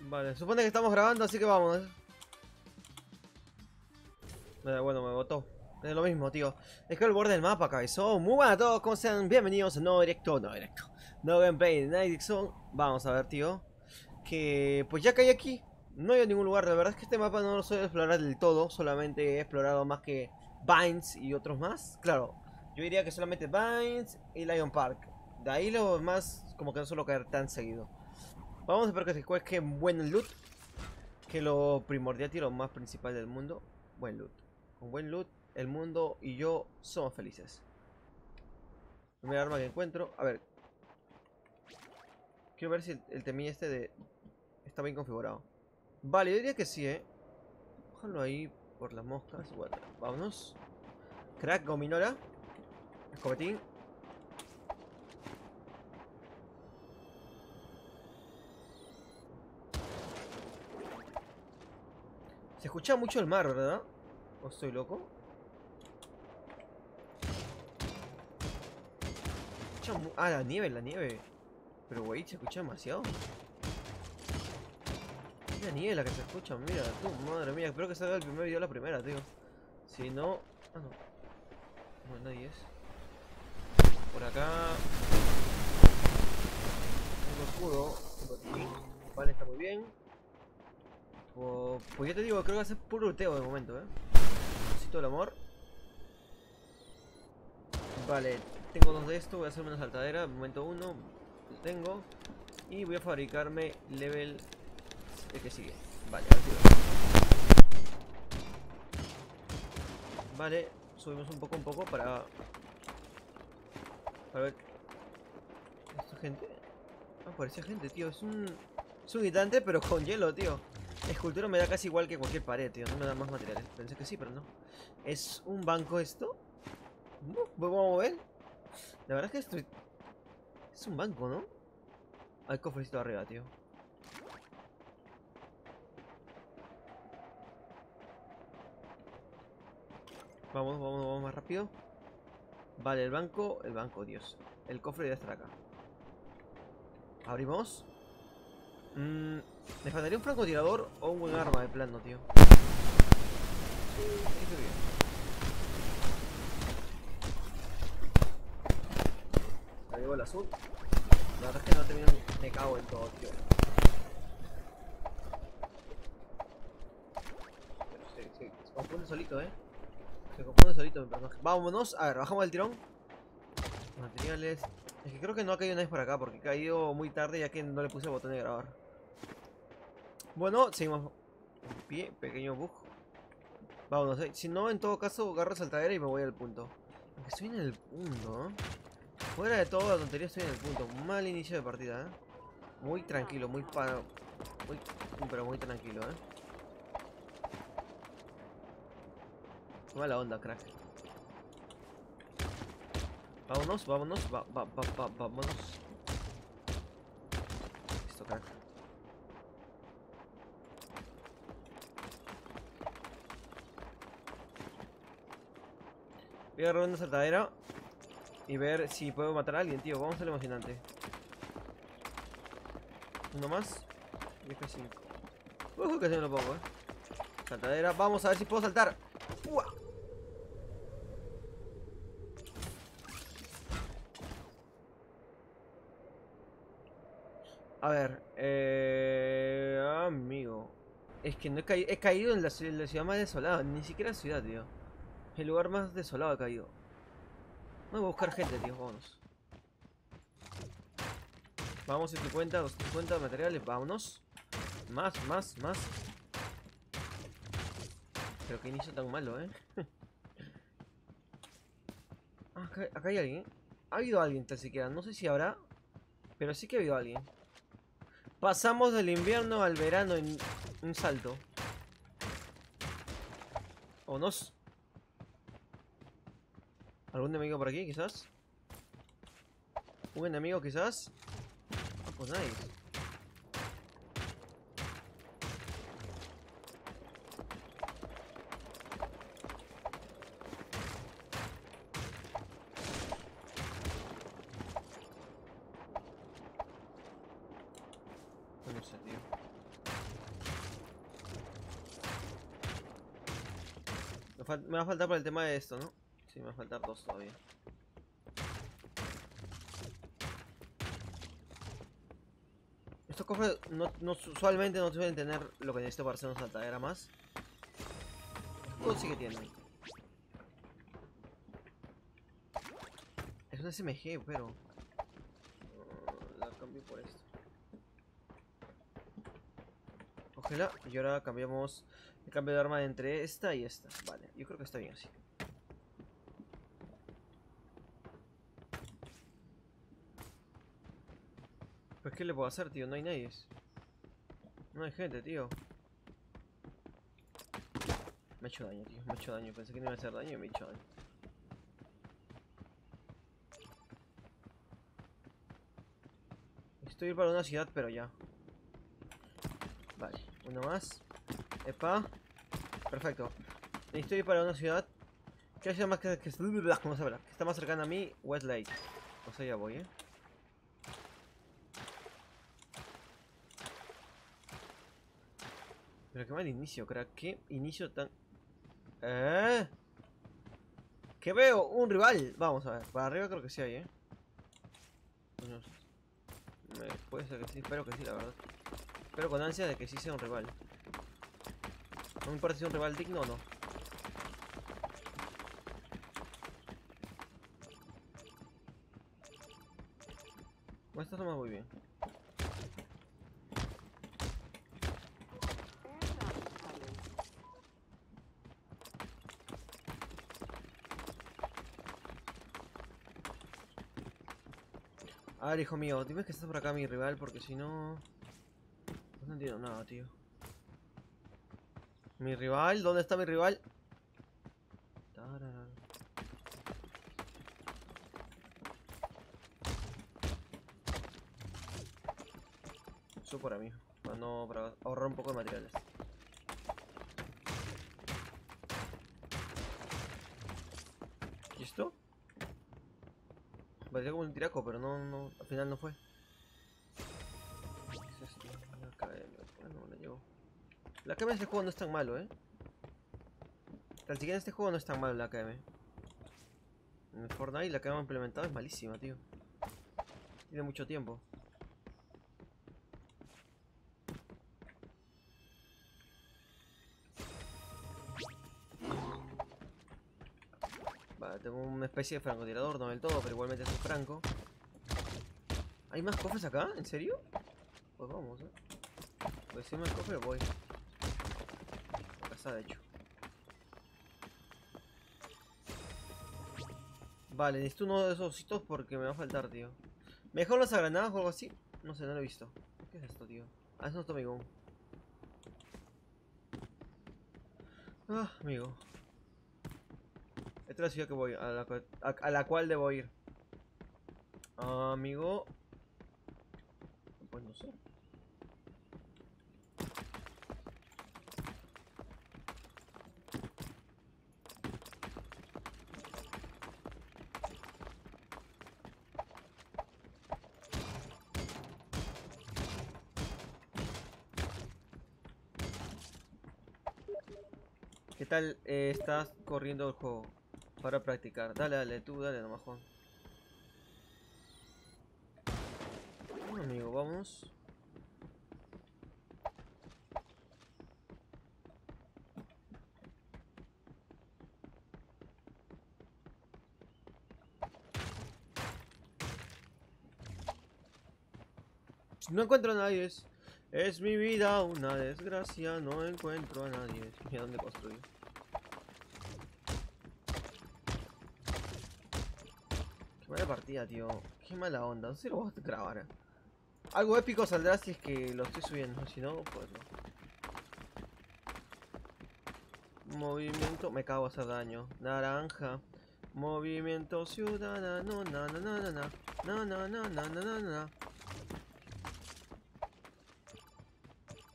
Vale, supone que estamos grabando, así que vamos. Bueno, me botó. Es lo mismo, tío. Es que el borde del mapa, cabezón. Muy buenas a todos, ¿cómo sean? Bienvenidos a un nuevo directo. No gameplay de Night Zone. Vamos a ver, tío. Que pues ya caí aquí. No hay ningún lugar. La verdad es que este mapa no lo suelo explorar del todo. Solamente he explorado más que Vines y otros más. Claro, yo diría que solamente Vines y Lion Park. De ahí lo más, como que no suelo caer tan seguido. Vamos a esperar que se cuezque buen loot. Que lo primordial y lo más principal del mundo. Buen loot. Con buen loot, el mundo y yo somos felices. Primera arma que encuentro. A ver. Quiero ver si el temilla este de... está bien configurado. Vale, yo diría que sí, Déjalo ahí por las moscas. Bueno, vámonos. Crack, gominola. Escopetín. Se escucha mucho el mar, ¿verdad? ¿O estoy loco? Ah, la nieve, la nieve. Pero, güey, se escucha demasiado. Es la nieve la que se escucha, mira tú, madre mía. Espero que salga el primer video la primera, tío. Si no... Ah, no. No, nadie es. Por acá... tengo escudo. Vale, está muy bien. Pues ya te digo, creo que va a ser puro luteo de momento, Necesito el amor. Vale, tengo dos de esto, voy a hacerme una saltadera. Momento 1, lo tengo. Y voy a fabricarme level... el que sigue. Vale, a ver si vale, subimos un poco para ver. ¿Esta gente? Ah, parecía gente, tío. Es un gigante, pero con hielo, tío. La escultura me da casi igual que cualquier pared, tío. No me da más materiales. Pensé que sí, pero no. ¿Es un banco esto? ¿Vamos a mover? La verdad es que esto es un banco, ¿no? Hay cofrecito arriba, tío. Vamos más rápido. Vale, el banco, Dios. El cofre debe estar acá. Abrimos. Me faltaría un francotirador o un buen arma de plano, tío. Arriba el azul. La verdad es que no termino, me cago en todo, tío. Se confunde solito, Se confunde solito mi personaje. Vámonos, a ver, bajamos el tirón. Materiales. Es que creo que no ha caído nadie por acá porque he caído muy tarde ya que no le puse el botón de grabar. Bueno, seguimos en pie, pequeño bug. Vámonos, si no, en todo caso, agarro saltadera y me voy al punto. Aunque estoy en el punto, Fuera de toda la tontería, estoy en el punto. Mal inicio de partida, Muy tranquilo, pero muy tranquilo, Mala onda, crack. Vámonos, vámonos. Listo, crack. Voy a agarrar una saltadera y ver si puedo matar a alguien, tío. Vamos a ser emocionante. Uno más. Y F5. Que se me lo pongo, Saltadera. Vamos a ver si puedo saltar. ¡Uah! A ver, amigo. Es que no he caído en la ciudad más desolada. Ni siquiera ciudad, tío. El lugar más desolado he caído. No voy a buscar gente, tío. Vámonos. Vamos, 150, 250 materiales. Vámonos. Más. Pero qué inicio tan malo, acá hay alguien. Ha habido alguien tan siquiera. No sé si habrá. Pero sí que ha habido alguien. Pasamos del invierno al verano en un salto. Vámonos. ¿Algún enemigo por aquí, quizás? ¿Un enemigo, quizás? Ah, pues nice. No sé, tío. Me va a faltar por el tema de esto, ¿no? Sí, me va a faltar 2 todavía. Estos cofres usualmente no suelen tener lo que necesito para hacer una saltadera más. Todos sí que tienen. Es una SMG, pero... la cambio por esto. Cógela. Y ahora cambiamos el cambio de arma entre esta y esta. Vale, yo creo que está bien así. Pues ¿qué le puedo hacer, tío? No hay nadie. No hay gente, tío. Me ha hecho daño, tío. Me ha hecho daño. Pensé que no iba a hacer daño y me ha hecho daño. Estoy ir para una ciudad, pero ya. Vale, uno más. Epa. Perfecto. Necesito ir para una ciudad. ¿Qué ciudad más vamos a ver, que está más cercana a mí? Westlake. O sea, ya voy, Pero qué mal inicio, crack. Qué inicio tan... ¿Qué veo? Un rival. Vamos a ver. Para arriba creo que sí hay, No sé. Puede ser que sí. Espero que sí, la verdad. Espero con ansia de que sí sea un rival. No me importa si es un rival digno o no. Bueno, esto toma muy bien. A ver, hijo mío, dime que estás por acá mi rival, porque si no... No entiendo nada, tío. ¿Mi rival? ¿Dónde está mi rival? Tararara. Eso para mí, para ahorrar un poco de materiales. ¿Y esto? Parecía como un tiraco, pero no, al final no fue. ¿Qué es esto? La academia. Bueno, la llevo. La academia de este juego no es tan malo, Tan siquiera en este juego no es tan malo la academia. En el Fortnite la que hemos implementado es malísima, tío. Tiene mucho tiempo. Vale, tengo una especie de francotirador, no del todo, pero igualmente es un franco. ¿Hay más cofres acá? ¿En serio? Pues vamos, Pues si hay más cofres voy. Acá está, de hecho. Vale, necesito uno de esos ositos porque me va a faltar, tío. ¿Me dejó las granadas o algo así? No sé, no lo he visto. ¿Qué es esto, tío? Ah, es nuestro amigo. Ah, amigo. Esta es la ciudad que voy, a la cual debo ir. Ah, amigo. Pues no sé. ¿Qué tal estás corriendo el juego? Para practicar. Dale, dale, tú dale nomás, Juan. Bueno, amigo, vamos. No encuentro a nadie. Es mi vida una desgracia. No encuentro a nadie. Mira dónde construyo. Qué mala partida, tío. Qué mala onda. No sé si lo voy a grabar. Algo épico saldrá si es que lo estoy subiendo. Si no, pues no. Movimiento. Me cago a hacer daño. Naranja. Movimiento ciudadano. Na na na na na. Na na na na na na na.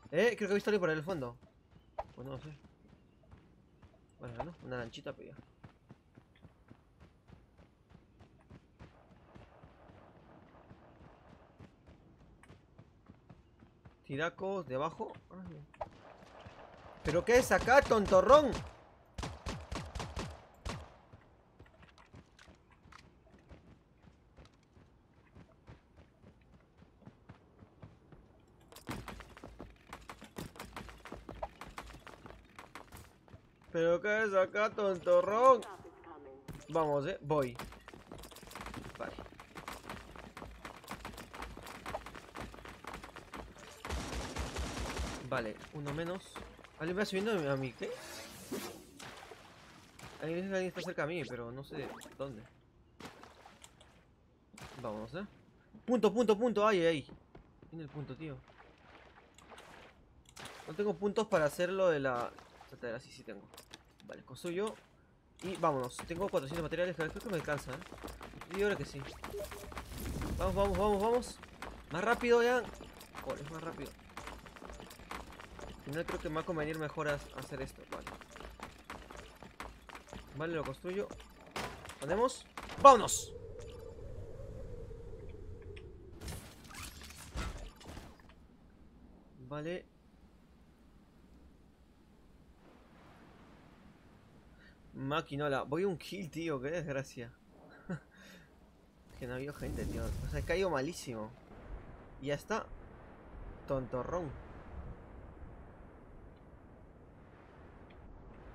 Creo que he visto algo por ahí el fondo. Pues no sé. Bueno, no, una lanchita pega. Tiracos debajo. Ay. ¿Pero qué es acá, tontorrón? Pero ¿qué es acá, tontorrón? Vamos, voy. Vale. Vale, uno menos. ¿Alguien va subiendo a mí? ¿Qué? Alguien está cerca a mí, pero no sé dónde. Vamos, Punto, punto, punto. Ay, ay. Tiene el punto, tío. No tengo puntos para hacerlo de la... Sí, sí tengo. Vale, construyo. Y vámonos. Tengo 400 materiales. Creo que me alcanza, Y ahora que sí. Vamos, vamos, vamos, vamos. Más rápido, ya. Joder, es más rápido. Al final creo que me va a convenir mejor hacer esto. Vale. Vale, lo construyo. ¿Ponemos? ¡Vámonos! Vale. Maquinola. Voy a un kill, tío. Qué desgracia. Que no ha habido gente, tío. O sea, he caído malísimo. Y ya está. Tontorrón.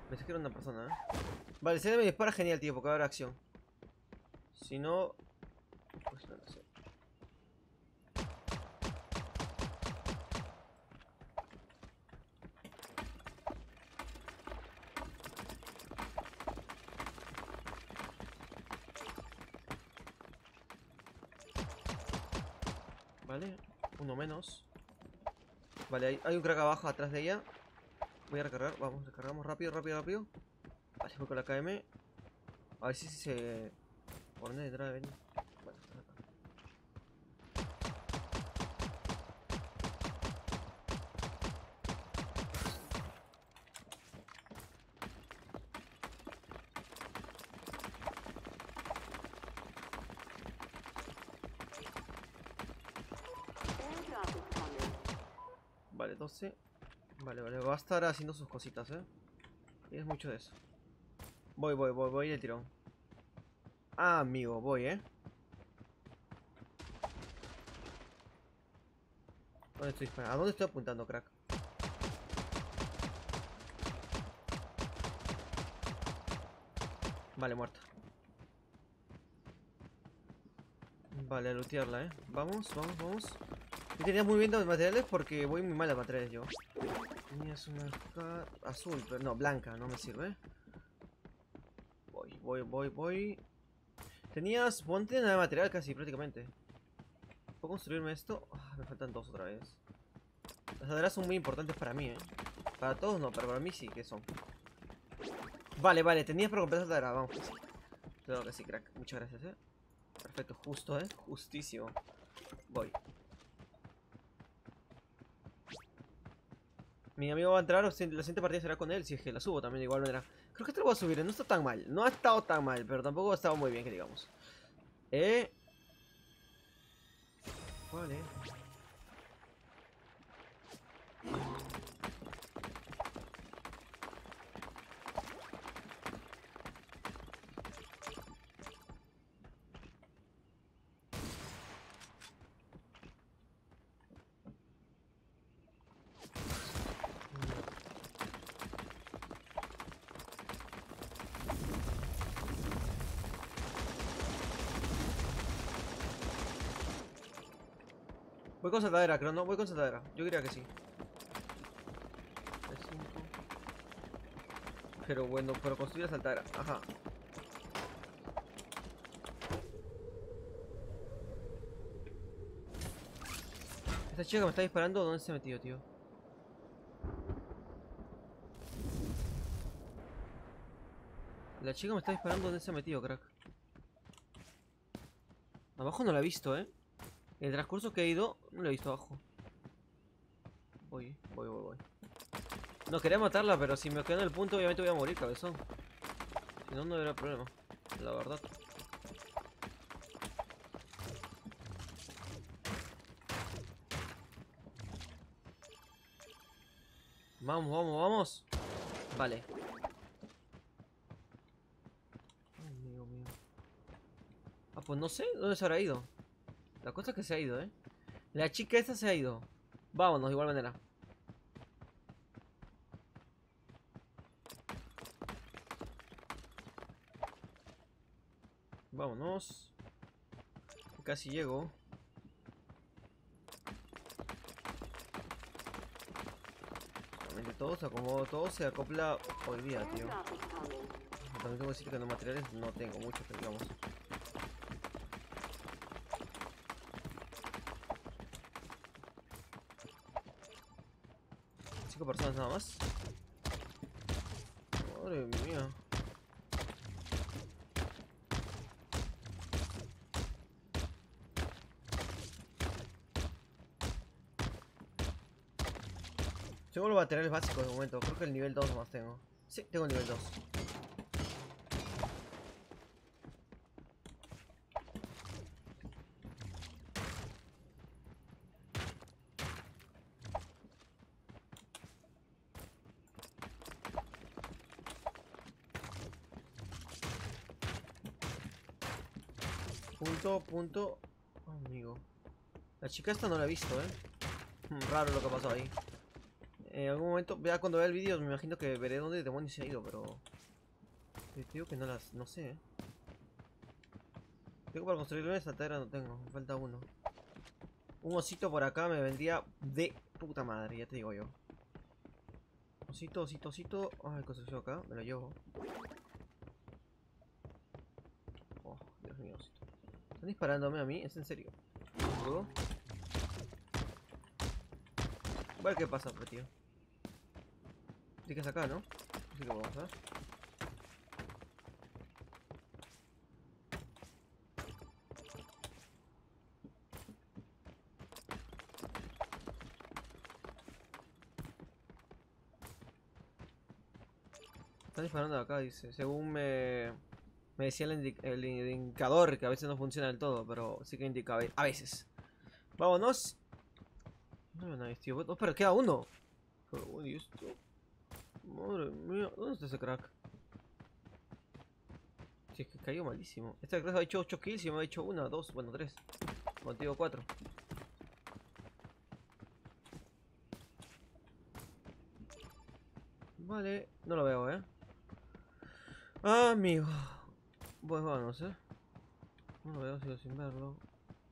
Pensé que era una persona, Vale, si me dispara, genial, tío, porque va a haber acción. Si no... Pues no lo sé. Vale, uno menos. Vale, hay un crack abajo, atrás de ella. Voy a recargar, vamos, recargamos rápido, rápido, rápido. Vale, voy con la KM. A ver si se... ¿Por dónde detrás de venir? Vale, está acá. Vale, 12. Vale, vale, va a estar haciendo sus cositas, Y es mucho de eso. Voy de tirón. Ah, amigo, voy, ¿Dónde estoy disparando? ¿A dónde estoy apuntando, crack? Vale, muerto. Vale, a lootearla, Vamos, vamos, vamos. Y tenías muy bien los materiales porque voy muy mal a materiales yo. Tenías una azul, pero no, blanca, no me sirve. Voy. Tenías, ponte nada de material casi, prácticamente. ¿Puedo construirme esto? Me faltan dos otra vez. Las laderas son muy importantes para mí, Para todos no, pero para mí sí que son. Vale, vale, tenías para comprar esa ladera, vamos. Sí. Claro que sí, crack. Muchas gracias, Perfecto, justo, Justísimo. Voy. Mi amigo va a entrar, la siguiente partida será con él, si es que la subo también de igual manera. Creo que te lo voy a subir, no está tan mal. No ha estado tan mal, pero tampoco ha estado muy bien, que digamos. Vale. Voy con saltadera, creo, no, voy con saltadera. Yo diría que sí. 3, 5. Pero bueno, pero construir la saltadera. Ajá. Esta chica que me está disparando, ¿dónde se ha metido, tío? La chica me está disparando, ¿dónde se ha metido, crack? Abajo no la he visto, En el transcurso que he ido, no la he visto abajo. Voy. No quería matarla, pero si me quedo en el punto, obviamente voy a morir, cabezón. Si no, no habrá problema. La verdad. Vamos. Vale. Ay, amigo mío. Ah, pues no sé dónde se habrá ido. La cosa es que se ha ido, La chica esta se ha ido. Vámonos, de igual manera. Vámonos. Casi llego. Realmente todo se acomoda, todo se acopla hoy día, tío. También tengo que decir que los materiales no tengo mucho, que digamos. 5 personas nada más. Madre mía. Tengo los materiales básicos de momento. Creo que el nivel 2 nomás tengo. Sí, tengo el nivel 2. Punto. Oh, amigo. La chica esta no la he visto, Raro lo que ha pasado ahí. En algún momento, ya cuando vea el vídeo me imagino que veré dónde demonios se ha ido, pero... Te digo que no sé, Tengo para construirme esta tierra, no tengo, me falta uno. Un osito por acá me vendría de puta madre, ya te digo yo. Osito. Ay, construcción acá, me lo llevo. Oh, Dios mío, osito. ¿Están disparándome a mí? ¿Es en serio? ¿Puedo? A ver qué pasa, pues, tío. Así que es acá, ¿no? Así que vamos a ver. Están disparando acá, dice. Según me decía el indicador, que a veces no funciona del todo, pero sí que indica a veces. Vámonos. No veo nadie, tío. Oh, pero queda uno. Pero bueno, ¿y esto? Madre mía, ¿dónde está ese crack? Si es que cayó malísimo. Este crack ha hecho 8 kills y me ha hecho 1, 2, bueno 3. Contigo 4. Vale, no lo veo, Amigo. Pues vamos, No lo veo, sigo sin verlo.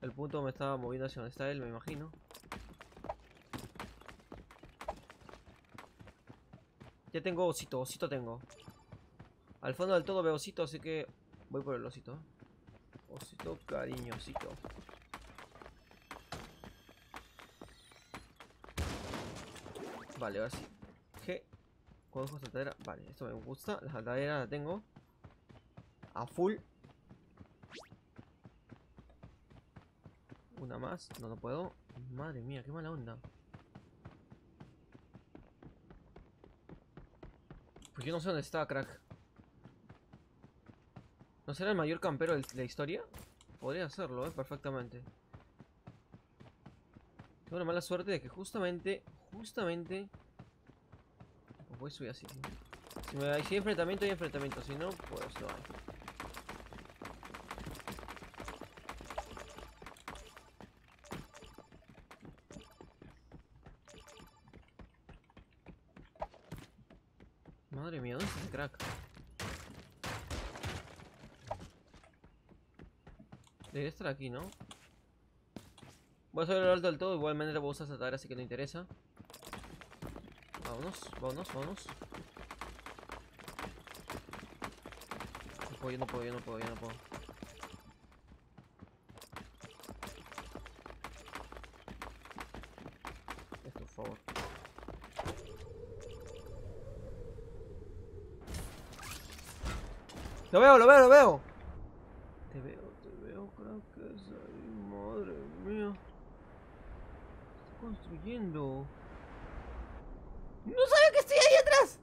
El punto me estaba moviendo hacia donde está él, me imagino. Ya tengo osito tengo. Al fondo del todo veo osito, así que voy por el osito. Osito, cariñosito. Vale, ahora sí. ¿Qué? Cojo saltadera. Vale, esto me gusta. La saltadera la tengo a full. Una más. No puedo. Madre mía, qué mala onda. Pues yo no sé dónde está, crack. ¿No será el mayor campero de la historia? Podría serlo, perfectamente. Tengo la mala suerte de que justamente... Pues voy a subir así. Si hay enfrentamiento, hay enfrentamiento. Si no, pues no hay. Madre mía, ¿dónde está ese crack? Debería estar aquí, ¿no? Voy a subir el alto del todo, igualmente lo voy a usar saltar, así que no interesa. Vámonos. No puedo. Esto, por favor. Lo veo. Te veo, creo que es ahí, madre mía. Está construyendo. ¡No sabía que estoy ahí atrás!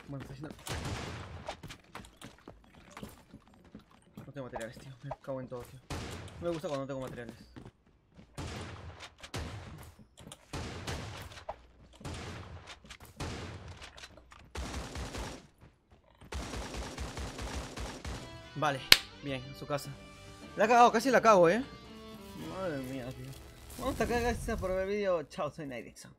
Bueno, está haciendo... No tengo materiales, tío. Me cago en todo, tío. No me gusta cuando no tengo materiales. Vale, bien, en su casa. La ha cagado, casi la cago, Madre mía, tío. Vamos hasta acá, gracias por ver el vídeo. Chao, soy Nightexon.